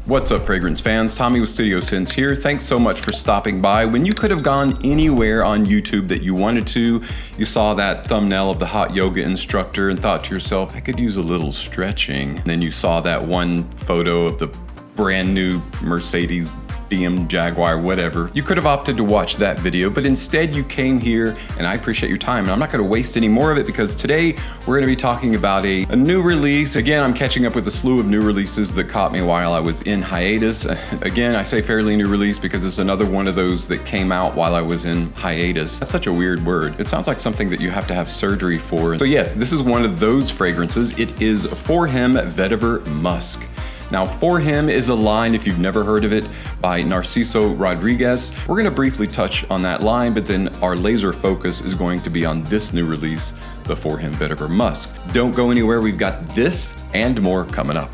What's up, fragrance fans? Tommy with Studio Sense here. Thanks so much for stopping by. When you could have gone anywhere on YouTube that you wanted to, you saw that thumbnail of the hot yoga instructor and thought to yourself, I could use a little stretching. And then you saw that one photo of the brand new Mercedes, BM, Jaguar, whatever. You could have opted to watch that video, but instead you came here, and I appreciate your time, and I'm not gonna waste any more of it because today we're gonna be talking about a new release. Again, I'm catching up with a slew of new releases that caught me while I was in hiatus. Again, I say fairly new release because it's another one of those that came out while I was in hiatus. That's such a weird word. It sounds like something that you have to have surgery for. So yes, this is one of those fragrances. It is For Him Vetiver Musc. Now, For Him is a line, if you've never heard of it, by Narciso Rodriguez. We're gonna briefly touch on that line, but then our laser focus is going to be on this new release, the For Him Vetiver Musc. Don't go anywhere, we've got this and more coming up.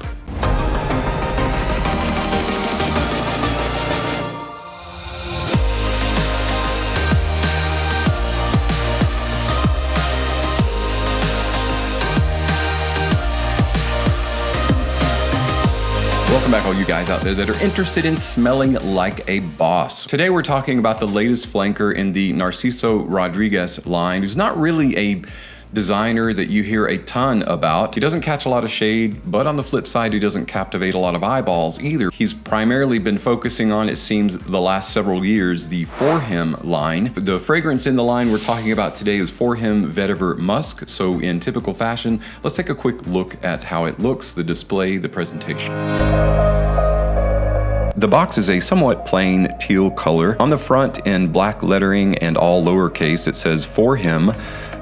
Welcome back, all you guys out there that are interested in smelling like a boss. Today we're talking about the latest flanker in the Narciso Rodriguez line, who's not really a designer that you hear a ton about. He doesn't catch a lot of shade, but on the flip side, he doesn't captivate a lot of eyeballs either. He's primarily been focusing on, it seems, the last several years, the For Him line. The fragrance in the line we're talking about today is For Him Vetiver Musc. So in typical fashion, let's take a quick look at how it looks, the display, the presentation. The box is a somewhat plain teal color. On the front, in black lettering and all lowercase, it says For Him.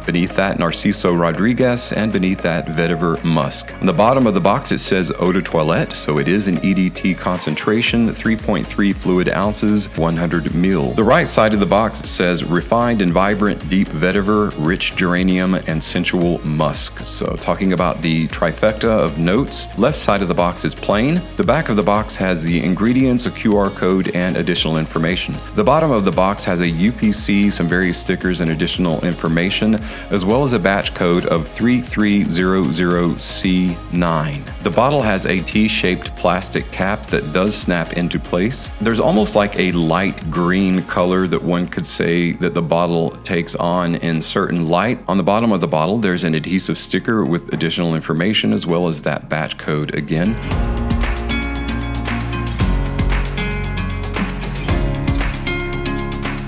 Beneath that, Narciso Rodriguez, and beneath that, Vetiver Musc. On the bottom of the box, it says Eau de Toilette, so it is an EDT concentration, 3.3 fluid ounces, 100 ml. The right side of the box says Refined and Vibrant Deep Vetiver, Rich Geranium, and Sensual Musk. So talking about the trifecta of notes. Left side of the box is plain. The back of the box has the ingredients, a QR code, and additional information. The bottom of the box has a UPC, some various stickers, and additional information, as well as a batch code of 3300C9. The bottle has a T-shaped plastic cap that does snap into place. There's almost like a light green color that one could say that the bottle takes on in certain light. On the bottom of the bottle, there's an adhesive sticker with additional information, as well as that batch code again.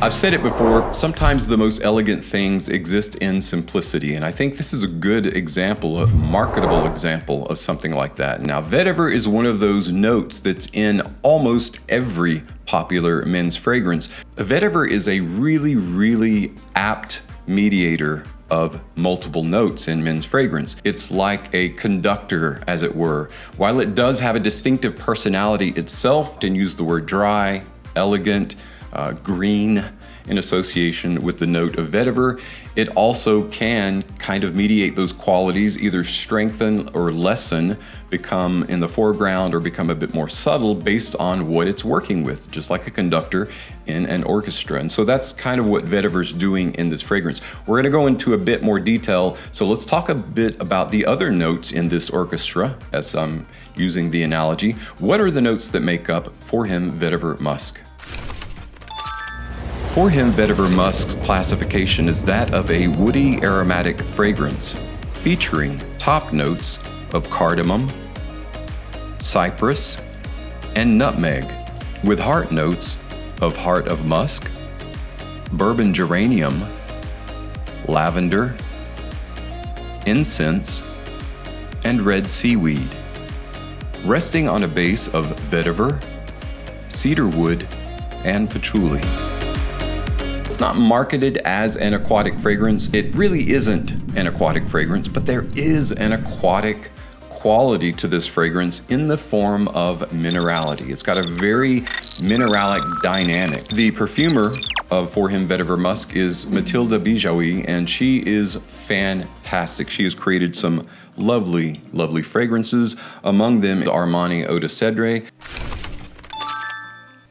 I've said it before, sometimes the most elegant things exist in simplicity, and I think this is a good example, a marketable example of something like that. Now, vetiver is one of those notes that's in almost every popular men's fragrance. Vetiver is a really, really apt mediator of multiple notes in men's fragrance. It's like a conductor, as it were. While it does have a distinctive personality itself, and use the word dry, elegant, green in association with the note of vetiver, it also can kind of mediate those qualities, either strengthen or lessen, become in the foreground or become a bit more subtle based on what it's working with, just like a conductor in an orchestra. And so that's kind of what vetiver's doing in this fragrance. We're gonna go into a bit more detail, so let's talk a bit about the other notes in this orchestra, as I'm using the analogy. What are the notes that make up For Him Vetiver Musc? For Him Vetiver Musc's classification is that of a woody aromatic fragrance, featuring top notes of cardamom, cypress, and nutmeg, with heart notes of heart of musk, bourbon geranium, lavender, incense, and red seaweed, resting on a base of vetiver, cedarwood, and patchouli. It's not marketed as an aquatic fragrance. It really isn't an aquatic fragrance, but there is an aquatic quality to this fragrance in the form of minerality. It's got a very mineralic dynamic. The perfumer of For Him Vetiver Musc is Mathilde Bijawi, and she is fantastic. She has created some lovely, lovely fragrances, among them the Armani Eau de Cedre.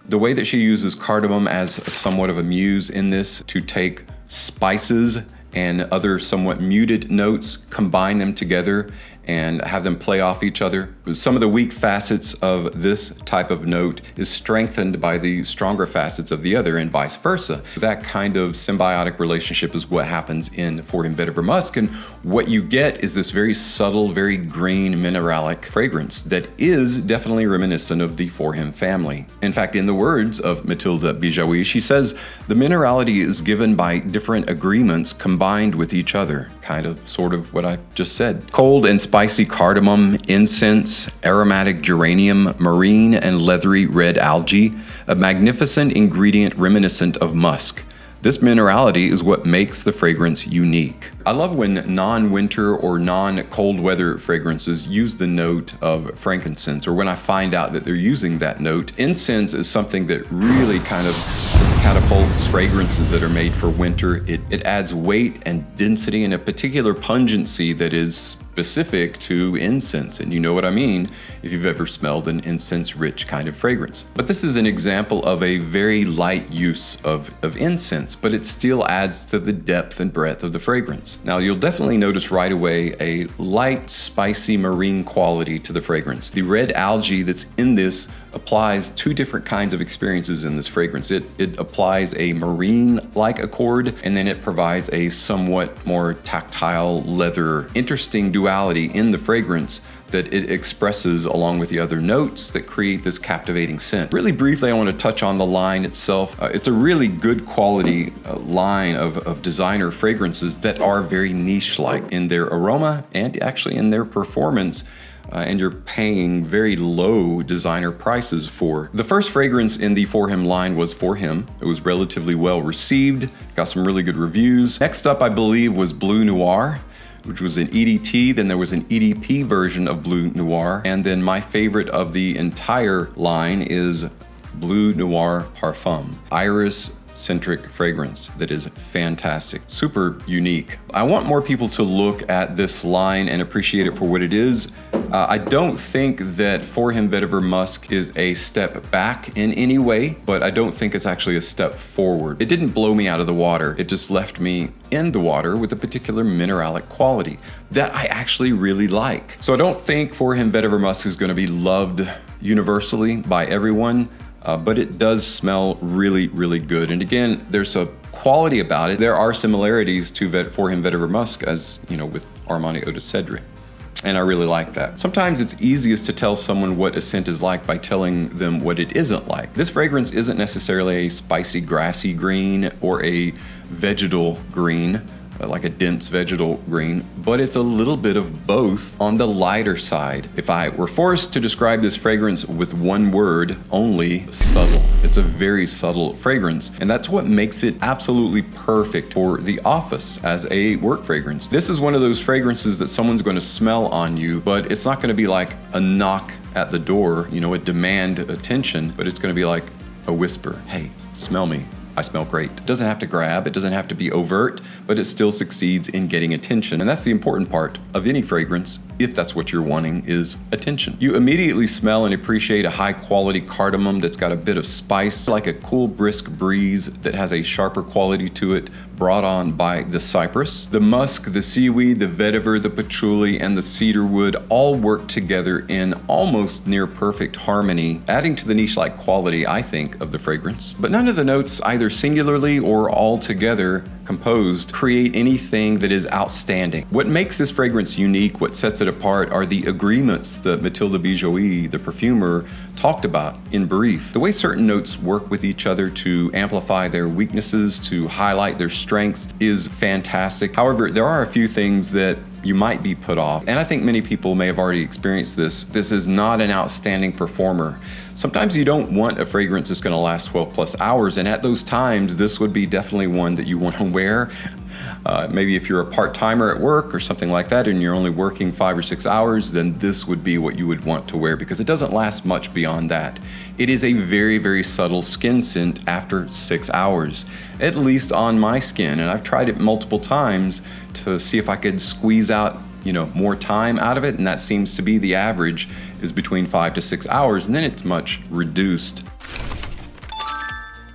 The way that she uses cardamom as somewhat of a muse in this to take spices and other somewhat muted notes, combine them together and have them play off each other. Some of the weak facets of this type of note is strengthened by the stronger facets of the other, and vice versa. That kind of symbiotic relationship is what happens in For Him Vetiver Musc, and what you get is this very subtle, very green mineralic fragrance that is definitely reminiscent of the For Him family. In fact, in the words of Mathilde Bijawi, she says, the minerality is given by different agreements combined with each other. Kind of, sort of what I just said. Cold and spicy cardamom, incense, aromatic geranium, marine and leathery red algae, a magnificent ingredient reminiscent of musk. This minerality is what makes the fragrance unique. I love when non-winter or non-cold weather fragrances use the note of frankincense, or when I find out that they're using that note. Incense is something that really kind of catapults fragrances that are made for winter. It adds weight and density and a particular pungency that is specific to incense, and you know what I mean if you've ever smelled an incense-rich kind of fragrance. But this is an example of a very light use of incense, but it still adds to the depth and breadth of the fragrance. Now, you'll definitely notice right away a light, spicy marine quality to the fragrance. The red algae that's in this applies two different kinds of experiences in this fragrance. It applies a marine-like accord, and then it provides a somewhat more tactile leather, interesting duality in the fragrance that it expresses along with the other notes that create this captivating scent. Really briefly, I want to touch on the line itself. It's a really good quality line of designer fragrances that are very niche-like in their aroma and actually in their performance. And you're paying very low designer prices for. The first fragrance in the For Him line was For Him. It was relatively well received, got some really good reviews. Next up, I believe, was Bleu Noir, which was an EDT. Then there was an EDP version of Bleu Noir. And then my favorite of the entire line is Bleu Noir Parfum. Iris-centric fragrance that is fantastic, super unique. I want more people to look at this line and appreciate it for what it is. I don't think that For Him Vetiver Musc is a step back in any way, but I don't think it's actually a step forward. It didn't blow me out of the water. It just left me in the water with a particular mineralic quality that I actually really like. So I don't think For Him Vetiver Musc is going to be loved universally by everyone. But it does smell really, really good. And again, there's a quality about it. There are similarities to For Him Vetiver Musc, as you know, with Armani Eau de Cedre. And I really like that. Sometimes it's easiest to tell someone what a scent is like by telling them what it isn't like. This fragrance isn't necessarily a spicy, grassy green or a vegetal green, like a dense vegetal green, but it's a little bit of both on the lighter side. If I were forced to describe this fragrance with one word only, subtle. It's a very subtle fragrance, and that's what makes it absolutely perfect for the office as a work fragrance. This is one of those fragrances that someone's going to smell on you, but it's not going to be like a knock at the door, you know, a demand attention, but it's going to be like a whisper. Hey, smell me. I smell great. It doesn't have to grab, it doesn't have to be overt, but it still succeeds in getting attention. And that's the important part of any fragrance, if that's what you're wanting, is attention. You immediately smell and appreciate a high quality cardamom that's got a bit of spice, like a cool brisk breeze that has a sharper quality to it, brought on by the cypress. The musk, the seaweed, the vetiver, the patchouli, and the cedarwood all work together in almost near perfect harmony, adding to the niche-like quality, I think, of the fragrance. But none of the notes, either singularly or all together composed, create anything that is outstanding. What makes this fragrance unique, what sets it apart, are the agreements that Mathilde Bijawi, the perfumer, talked about in brief. The way certain notes work with each other to amplify their weaknesses, to highlight their strengths, is fantastic. However, there are a few things that you might be put off, and I think many people may have already experienced this. This is not an outstanding performer. Sometimes you don't want a fragrance that's going to last 12 plus hours, and at those times, this would be definitely one that you want to wear. Maybe if you're a part-timer at work or something like that and you're only working 5 or 6 hours, then this would be what you would want to wear because it doesn't last much beyond that. It is a very, very subtle skin scent after 6 hours, at least on my skin. And I've tried it multiple times to see if I could squeeze out more time out of it, and that seems to be the average is between 5 to 6 hours, and then it's much reduced.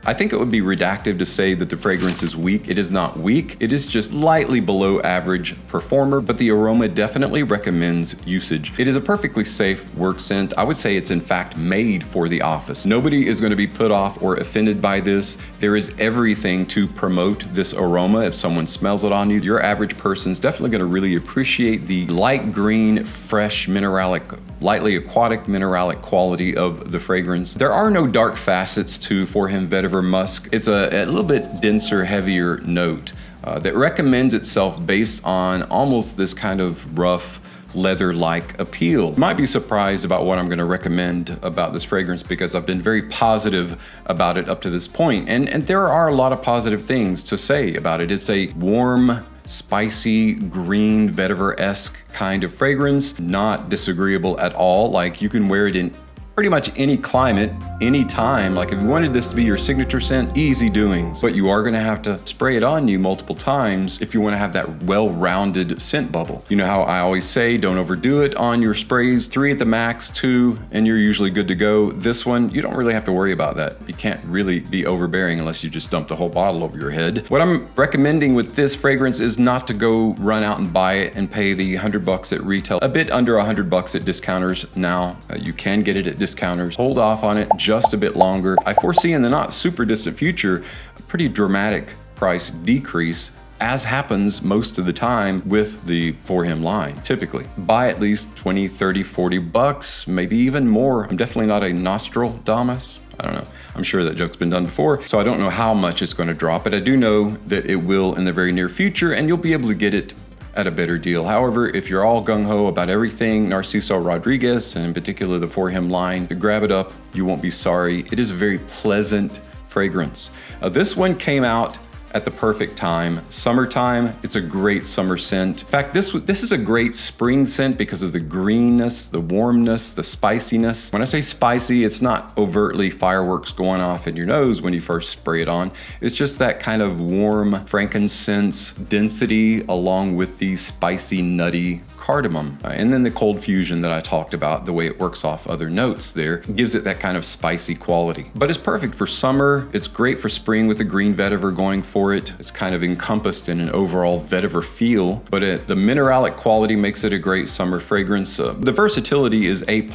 I think it would be redactive to say that the fragrance is weak. It is not weak. It is just lightly below average performer, but the Aroma definitely recommends usage. It is a perfectly safe work scent. I would say it's in fact made for the office. Nobody is going to be put off or offended by this. There is everything to promote this aroma. If someone smells it on you, your average person's definitely going to really appreciate the light green, fresh, mineralic, lightly aquatic mineralic quality of the fragrance. There are no dark facets to For Him Vetiver Musc. It's a little bit denser, heavier note that recommends itself based on almost this kind of rough, leather-like appeal. You might be surprised about what I'm going to recommend about this fragrance because I've been very positive about it up to this point. And there are a lot of positive things to say about it. It's a warm, spicy, green, vetiver-esque kind of fragrance. Not disagreeable at all. Like, you can wear it in pretty much any climate, any time. Like, if you wanted this to be your signature scent, easy doings. But you are gonna have to spray it on you multiple times if you wanna have that well-rounded scent bubble. You know how I always say, don't overdo it on your sprays. 3 at the max, 2, and you're usually good to go. This one, you don't really have to worry about that. You can't really be overbearing unless you just dump the whole bottle over your head. What I'm recommending with this fragrance is not to go run out and buy it and pay the $100 at retail. A bit under $100 at discounters now. You can get it at discounters. Hold off on it just a bit longer. I foresee in the not super distant future a pretty dramatic price decrease, as happens most of the time with the For Him line. Typically buy at least 20, 30, 40 bucks, maybe even more. I'm definitely not a Nostradamus. I don't know. I'm sure that joke's been done before, so I don't know how much it's going to drop, but I do know that it will in the very near future, and you'll be able to get it at a better deal. However, if you're all gung-ho about everything Narciso Rodriguez, and in particular the For Him line, grab it up. You won't be sorry. It is a very pleasant fragrance. This one came out at the perfect time. Summertime, it's a great summer scent. In fact, this is a great spring scent because of the greenness, the warmness, the spiciness. When I say spicy, it's not overtly fireworks going off in your nose when you first spray it on. It's just that kind of warm frankincense density along with the spicy, nutty cardamom. And then the cold fusion that I talked about, the way it works off other notes there, gives it that kind of spicy quality. But it's perfect for summer. It's great for spring with the green vetiver going for it. It's kind of encompassed in an overall vetiver feel, but the mineralic quality makes it a great summer fragrance. The versatility is A+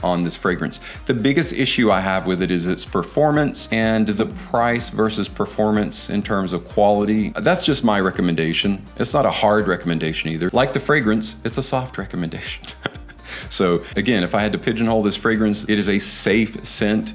on this fragrance. The biggest issue I have with it is its performance and the price versus performance in terms of quality. That's just my recommendation. It's not a hard recommendation either. Like the fragrance, it's a soft recommendation. So again, if I had to pigeonhole this fragrance, it is a safe scent.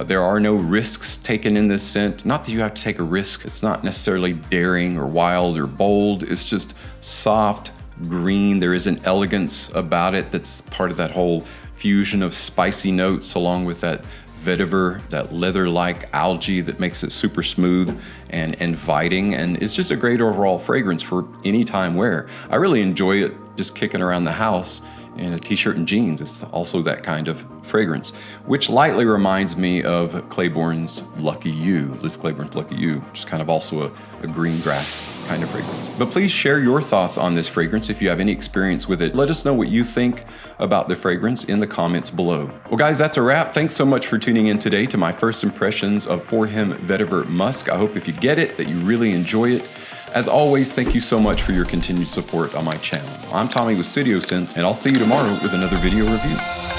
There are no risks taken in this scent. Not that you have to take a risk. It's not necessarily daring or wild or bold. It's just soft, green. There is an elegance about it that's part of that whole fusion of spicy notes along with that vetiver, that leather-like algae that makes it super smooth and inviting. And it's just a great overall fragrance for any time wear. I really enjoy it just kicking around the house in a t-shirt and jeans. It's also that kind of fragrance, which lightly reminds me of Claiborne's Lucky You, Liz Claiborne's Lucky You, which is kind of also a green grass kind of fragrance. But please share your thoughts on this fragrance if you have any experience with it. Let us know what you think about the fragrance in the comments below. Well guys, that's a wrap. Thanks so much for tuning in today to my first impressions of For Him Vetiver Musc. I hope if you get it, that you really enjoy it. As always, thank you so much for your continued support on my channel. I'm Tommy with Studio Sense, and I'll see you tomorrow with another video review.